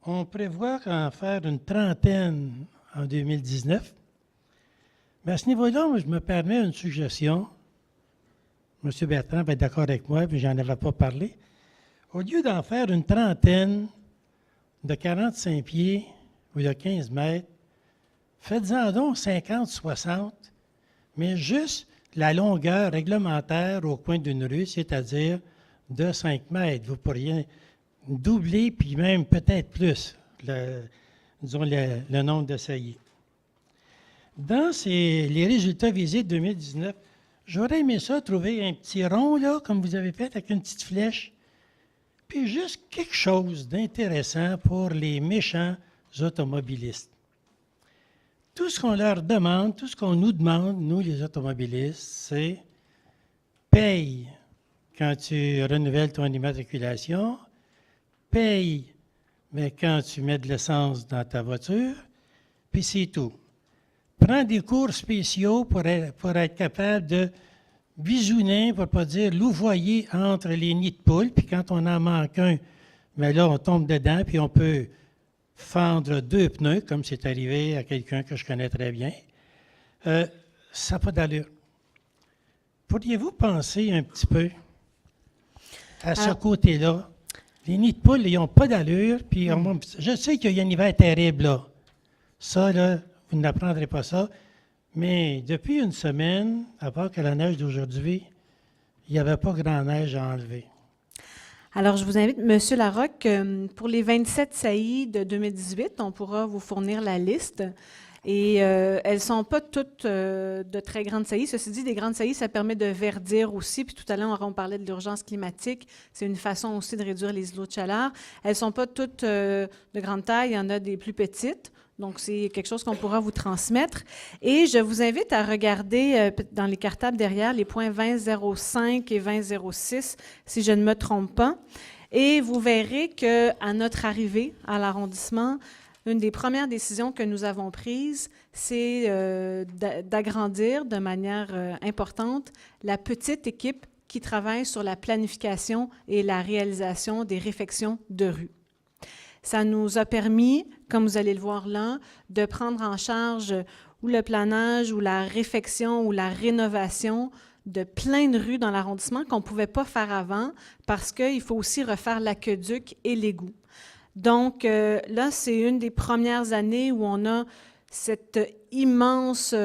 On prévoit en faire une trentaine en 2019. Mais à ce niveau-là, je me permets une suggestion. M. Bertrand va être d'accord avec moi, mais je n'en avais pas parlé. Au lieu d'en faire une trentaine de 45 pieds ou de 15 mètres, faites-en donc 50, 60, mais juste la longueur réglementaire au coin d'une rue, c'est-à-dire de 5 mètres. Vous pourriez doubler, puis même peut-être plus, le nombre de saillies. Dans les résultats visés de 2019, j'aurais aimé ça, trouver un petit rond, là, comme vous avez fait, avec une petite flèche, puis juste quelque chose d'intéressant pour les méchants automobilistes. Tout ce qu'on leur demande, tout ce qu'on nous demande, nous les automobilistes, c'est paye quand tu renouvelles ton immatriculation, paye mais quand tu mets de l'essence dans ta voiture, puis c'est tout. Prends des cours spéciaux pour être capable de bisouner, pour ne pas dire louvoyer entre les nids de poules, puis quand on en manque un, mais là, on tombe dedans, puis on peut fendre 2 pneus, comme c'est arrivé à quelqu'un que je connais très bien. Ça n'a pas d'allure. Pourriez-vous penser un petit peu à ce côté-là? Les nids de poules, ils n'ont pas d'allure, puis je sais qu'il y a un hiver terrible, là. Ça, là, vous n'apprendrez pas ça. Mais depuis une semaine, à part que la neige d'aujourd'hui, il n'y avait pas grand neige à enlever. Alors, je vous invite, M. Larocque, pour les 27 saillies de 2018, on pourra vous fournir la liste. Et elles ne sont pas toutes de très grandes saillies. Ceci dit, des grandes saillies, ça permet de verdir aussi. Puis tout à l'heure, on parlait de l'urgence climatique. C'est une façon aussi de réduire les îlots de chaleur. Elles ne sont pas toutes de grande taille. Il y en a des plus petites. Donc, c'est quelque chose qu'on pourra vous transmettre. Et je vous invite à regarder dans les cartables derrière les points 20.05 et 20.06, si je ne me trompe pas. Et vous verrez qu'à notre arrivée à l'arrondissement, une des premières décisions que nous avons prises, c'est d'agrandir de manière importante la petite équipe qui travaille sur la planification et la réalisation des réfections de rue. Ça nous a permis, comme vous allez le voir là, de prendre en charge ou le planage ou la réfection ou la rénovation de plein de rues dans l'arrondissement qu'on ne pouvait pas faire avant parce qu'il faut aussi refaire l'aqueduc et l'égout. Donc là, c'est une des premières années où on a cet immense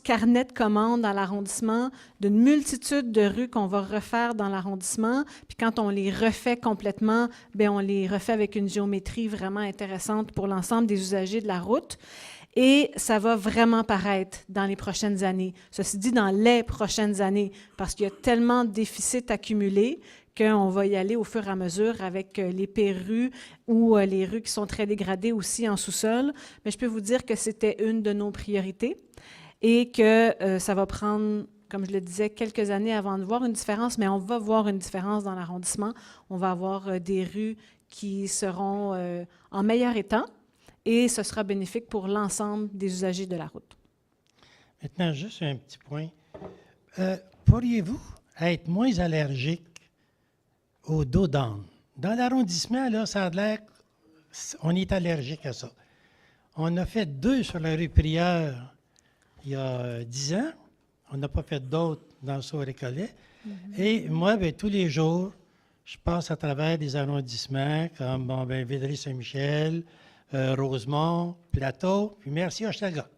carnet de commandes dans l'arrondissement d'une multitude de rues qu'on va refaire dans l'arrondissement. Puis quand on les refait complètement, bien, on les refait avec une géométrie vraiment intéressante pour l'ensemble des usagers de la route. Et ça va vraiment paraître dans les prochaines années. Ceci dit, dans les prochaines années, parce qu'il y a tellement de déficits accumulés qu'on va y aller au fur et à mesure avec les pérus ou les rues qui sont très dégradées aussi en sous-sol. Mais je peux vous dire que c'était une de nos priorités et que ça va prendre, comme je le disais, quelques années avant de voir une différence, mais on va voir une différence dans l'arrondissement. On va avoir des rues qui seront en meilleur état et ce sera bénéfique pour l'ensemble des usagers de la route. Maintenant, juste un petit point. Pourriez-vous être moins allergique au dos d'âne? Dans l'arrondissement, là, ça a l'air on est allergique à ça. On a fait 2 sur la rue Prieur il y a 10 ans. On n'a pas fait d'autres dans le Récollet. Et moi, bien, tous les jours, je passe à travers des arrondissements comme Védré-Saint-Michel, Rosemont, Plateau, puis merci Hochelaga.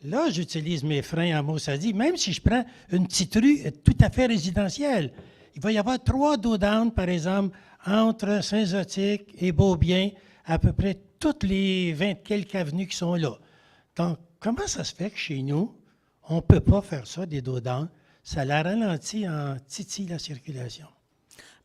Là, j'utilise mes freins en Maussadi, même si je prends une petite rue tout à fait résidentielle. Il va y avoir 3 dos down, par exemple, entre Saint-Zotique et Beaubien, à peu près toutes les 20 quelques avenues qui sont là. Donc, comment ça se fait que chez nous, on ne peut pas faire ça, des dos down? Ça la ralentit en titille la circulation.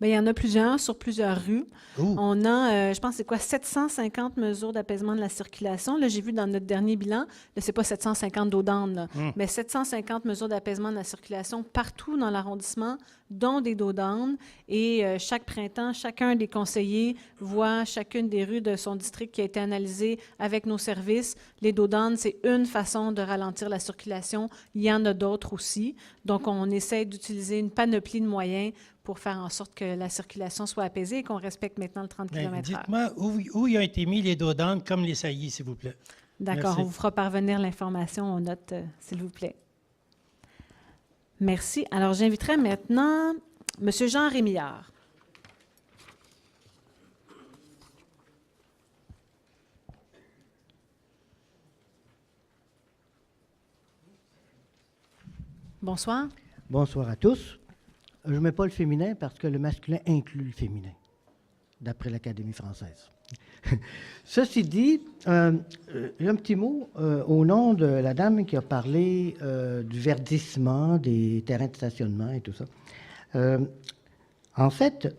Bien, il y en a plusieurs sur plusieurs rues. Ouh. On a, je pense, c'est quoi, 750 mesures d'apaisement de la circulation. Là, j'ai vu dans notre dernier bilan, là, c'est pas 750 dos down, là, mais 750 mesures d'apaisement de la circulation partout dans l'arrondissement, dont des dos down. Et chaque printemps, chacun des conseillers voit chacune des rues de son district qui a été analysée avec nos services. Les dos down, c'est une façon de ralentir la circulation. Il y en a d'autres aussi. Donc, on essaie d'utiliser une panoplie de moyens pour faire en sorte que la circulation soit apaisée et qu'on respecte maintenant le 30 km/h. Dites-moi où ils ont été mis les dos down comme les saillies, s'il vous plaît. D'accord, Merci. on vous fera parvenir l'information aux notes, s'il vous plaît. Merci. Alors, j'inviterai maintenant M. Jean Rémillard. Bonsoir. Bonsoir à tous. Je ne mets pas le féminin parce que le masculin inclut le féminin, d'après l'Académie française. Ceci dit, j'ai un petit mot au nom de la dame qui a parlé du verdissement, des terrains de stationnement et tout ça. En fait,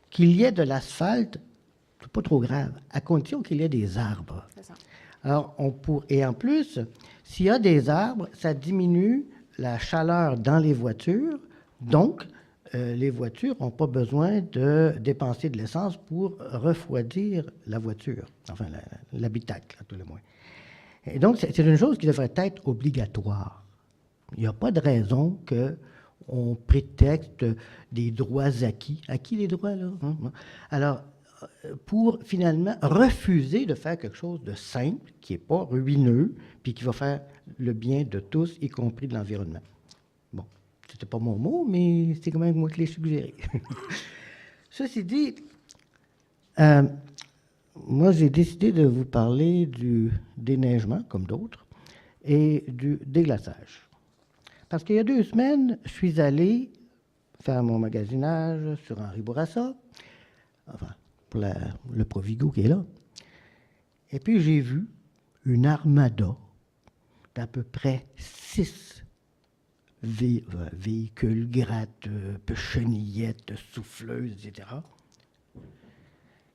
qu'il y ait de l'asphalte, c'est pas trop grave, à condition qu'il y ait des arbres. C'est ça. Alors, et en plus, s'il y a des arbres, ça diminue la chaleur dans les voitures. Donc, les voitures n'ont pas besoin de dépenser de l'essence pour refroidir la voiture, enfin l'habitacle, à tout le moins. Et donc, c'est une chose qui devrait être obligatoire. Il n'y a pas de raison qu'on prétexte des droits acquis. Acquis les droits, là? Alors, pour finalement refuser de faire quelque chose de simple, qui n'est pas ruineux, puis qui va faire le bien de tous, y compris de l'environnement. C'était pas mon mot, mais c'est quand même moi qui l'ai suggéré. Ceci dit, moi, j'ai décidé de vous parler du déneigement, comme d'autres, et du déglaçage. Parce qu'il y a 2 semaines, je suis allé faire mon magasinage sur Henri Bourassa, enfin, pour le Provigo qui est là. Et puis, j'ai vu une armada d'à peu près 6 véhicules, grattes, chenillettes, souffleuses, etc.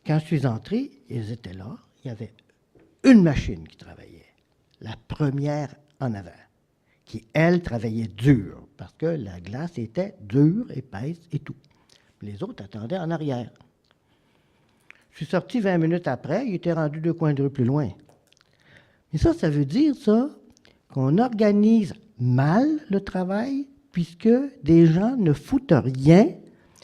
Quand je suis entré, ils étaient là. Il y avait une machine qui travaillait, la première en avant, qui, elle, travaillait dur, parce que la glace était dure, épaisse et tout. Les autres attendaient en arrière. Je suis sorti 20 minutes après, il était rendu 2 coins de rue plus loin. Mais ça veut dire, ça, qu'on organise mal le travail, puisque des gens ne foutent rien,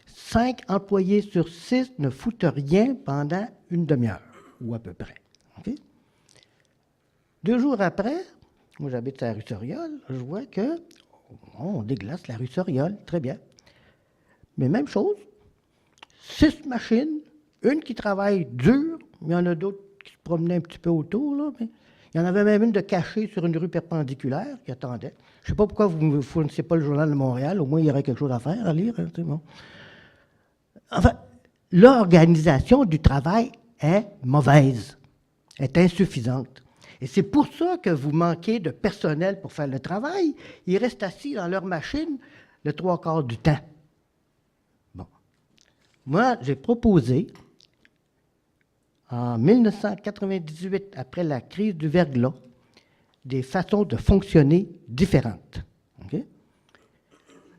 5 employés sur 6 ne foutent rien pendant une demi-heure, ou à peu près. Okay? 2 jours après, moi j'habite à la rue Soriol, je vois on déglace la rue Soriol, très bien. Mais même chose, 6 machines, une qui travaille dur, il y en a d'autres qui se promenaient un petit peu autour, là, mais il y en avait même une de cachée sur une rue perpendiculaire qui attendait. Je ne sais pas pourquoi vous ne me fournissez pas le Journal de Montréal, au moins il y aurait quelque chose à faire, à lire. Hein, bon. Enfin, l'organisation du travail est mauvaise, est insuffisante. Et c'est pour ça que vous manquez de personnel pour faire le travail. Ils restent assis dans leur machine le 3/4 du temps. Bon. Moi, j'ai proposé, en 1998, après la crise du verglas, des façons de fonctionner différentes. Okay?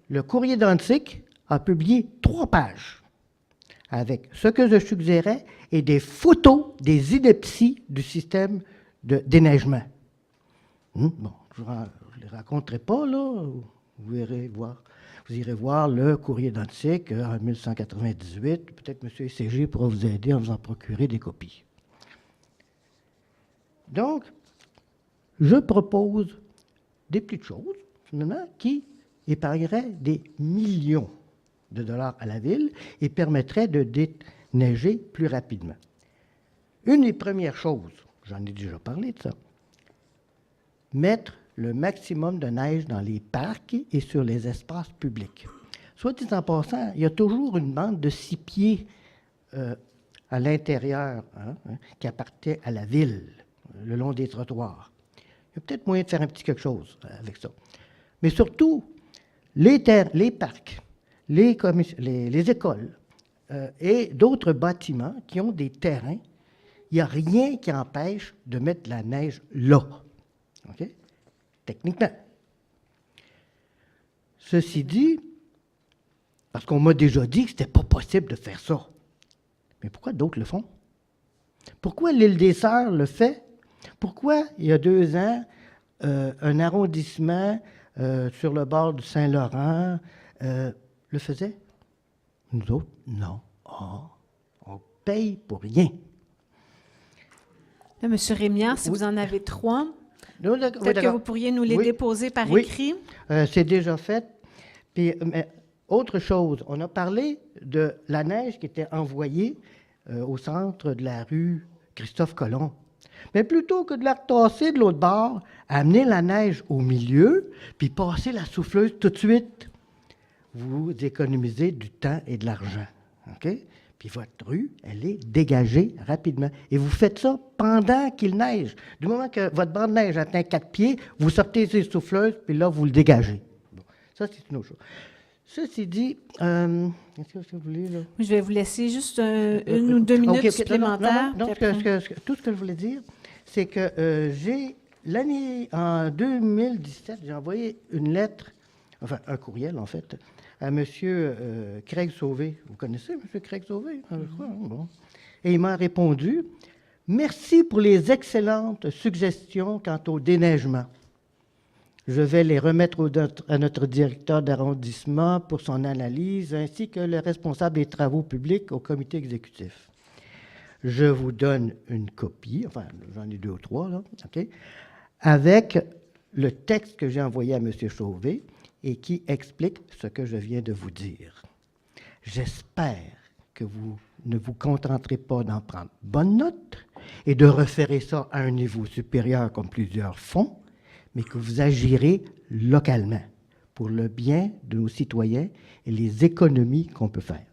Le Courrier d'Antique a publié 3 pages avec ce que je suggérais et des photos des inepties du système de déneigement. Bon, je ne les raconterai pas, là. Vous irez voir le Courrier d'Antique en 1998. Peut-être M. ECG pourra vous aider en vous en procurer des copies. Donc, je propose des petites choses, finalement, qui épargneraient des millions de dollars à la ville et permettrait de déneiger plus rapidement. Une des premières choses, j'en ai déjà parlé de ça, mettre le maximum de neige dans les parcs et sur les espaces publics. Soit dit en passant, il y a toujours une bande de 6 pieds à l'intérieur qui appartient à la ville, le long des trottoirs. Il y a peut-être moyen de faire un petit quelque chose avec ça. Mais surtout, les parcs, les écoles et d'autres bâtiments qui ont des terrains, il n'y a rien qui empêche de mettre de la neige là. OK? Techniquement. Ceci dit, parce qu'on m'a déjà dit que ce n'était pas possible de faire ça. Mais pourquoi d'autres le font? Pourquoi l'île des Sœurs le fait? Pourquoi, il y a 2 ans, un arrondissement sur le bord du Saint-Laurent le faisait? Nous autres, non. Oh, on paye pour rien. Là, M. Rémillard, si vous en avez 3, peut-être que vous pourriez nous les déposer par écrit. C'est déjà fait. Puis, autre chose, on a parlé de la neige qui était envoyée au centre de la rue Christophe-Colomb. Mais plutôt que de la retasser de l'autre bord, amener la neige au milieu, puis passer la souffleuse tout de suite, vous économisez du temps et de l'argent. OK? Puis votre rue, elle est dégagée rapidement. Et vous faites ça pendant qu'il neige. Du moment que votre bande de neige atteint 4 pieds, vous sortez ces souffleuses, puis là, vous le dégagez. Bon, ça, c'est une autre chose. Ceci dit, est-ce que vous voulez, là? Je vais vous laisser juste 1 ou 2 minutes supplémentaires. Non, tout ce que je voulais dire, c'est que en 2017, j'ai envoyé une lettre, enfin un courriel en fait, à M. Craig Sauvé. Vous connaissez M. Craig Sauvé? Je crois, bon. Et il m'a répondu « Merci pour les excellentes suggestions quant au déneigement. Je vais les remettre à notre directeur d'arrondissement pour son analyse, ainsi que le responsable des travaux publics au comité exécutif. Je vous donne une copie, enfin, j'en ai 2 ou 3, là, OK, avec le texte que j'ai envoyé à M. Sauvé et qui explique ce que je viens de vous dire. J'espère que vous ne vous contenterez pas d'en prendre bonne note et de référer ça à un niveau supérieur comme plusieurs font, mais que vous agirez localement pour le bien de nos citoyens et les économies qu'on peut faire.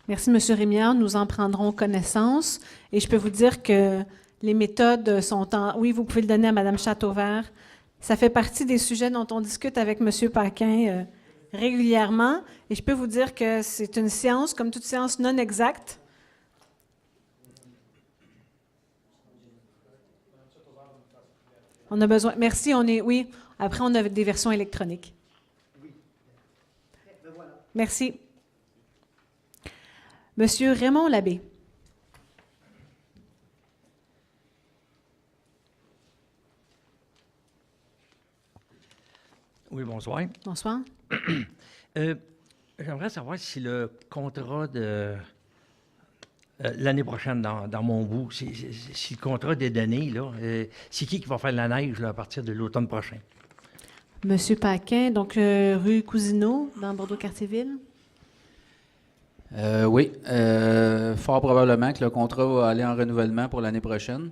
Merci, M. Rémillard. Nous en prendrons connaissance. Et je peux vous dire que les méthodes sont en... Oui, vous pouvez le donner à Mme Châteauvert. Ça fait partie des sujets dont on discute avec M. Paquin régulièrement. Et je peux vous dire que c'est une science, comme toute science non exacte. On a besoin... Merci, oui. Après, on a des versions électroniques. Merci. Monsieur Raymond Labbé. Oui, bonsoir. Bonsoir. J'aimerais savoir si le contrat de l'année prochaine dans mon bout, si le contrat est donné, là, c'est qui va faire la neige là, à partir de l'automne prochain? Monsieur Paquin, donc rue Cousineau, dans Bordeaux-Cartierville. Oui, fort probablement que le contrat va aller en renouvellement pour l'année prochaine.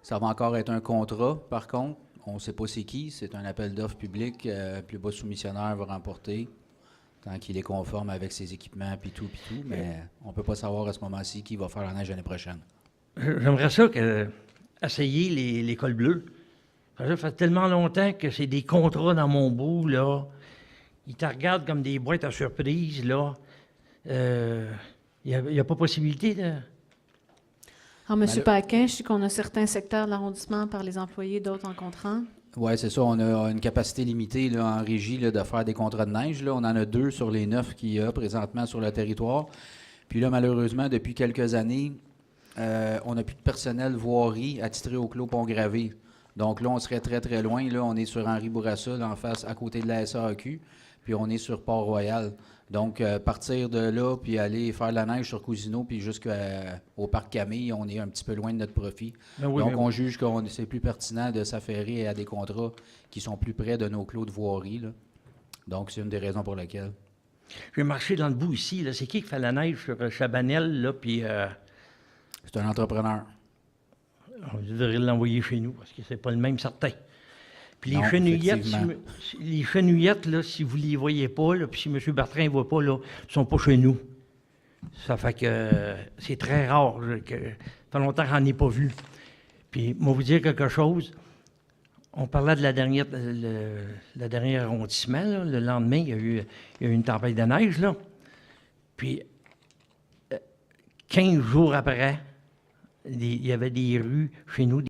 Ça va encore être un contrat, par contre. On ne sait pas c'est qui. C'est un appel d'offres public. Plus bas soumissionnaire va remporter tant qu'il est conforme avec ses équipements, puis tout. Mais on ne peut pas savoir à ce moment-ci qui va faire la neige l'année prochaine. J'aimerais ça essayer l'école bleue. Ça fait tellement longtemps que c'est des contrats dans mon bout, là. Ils te regardent comme des boîtes à surprise, là. Il n'y a pas possibilité de... Alors, M. Paquin, je sais qu'on a certains secteurs de l'arrondissement par les employés, d'autres en contrat. Oui, c'est ça. On a une capacité limitée là, en régie là, de faire des contrats de neige. Là. On en a 2 sur les 9 qu'il y a présentement sur le territoire. Puis là, malheureusement, depuis quelques années, on n'a plus de personnel voirie attitré au Clos Pont-Gravé. Donc là, on serait très, très loin. Là, on est sur Henri Bourassa, là, en face, à côté de la SAQ. Puis on est sur Port-Royal. Donc, partir de là, puis aller faire de la neige sur Cousineau, puis jusqu'au Parc Camille, on est un petit peu loin de notre profit. On juge que c'est plus pertinent de s'affairer à des contrats qui sont plus près de nos clos de voirie. Là. Donc, c'est une des raisons pour lesquelles. J'ai marché dans le bout ici. Là. C'est qui fait la neige sur Chabanel, là, puis... C'est un entrepreneur. On devrait l'envoyer chez nous, parce que c'est pas le même certain. Puis les Non, chenillettes, effectivement. les chenillettes, là, si vous les voyez pas, là, puis si M. Bertrand ne voit pas, là, ils sont pas chez nous. Ça fait que c'est très rare. Ça fait longtemps qu'on n'en ait pas vu. Puis, moi, vous dire quelque chose. On parlait de la dernière arrondissement. Là. Le lendemain, il y a eu une tempête de neige. Là. Puis, 15 jours après, il y avait des rues chez nous,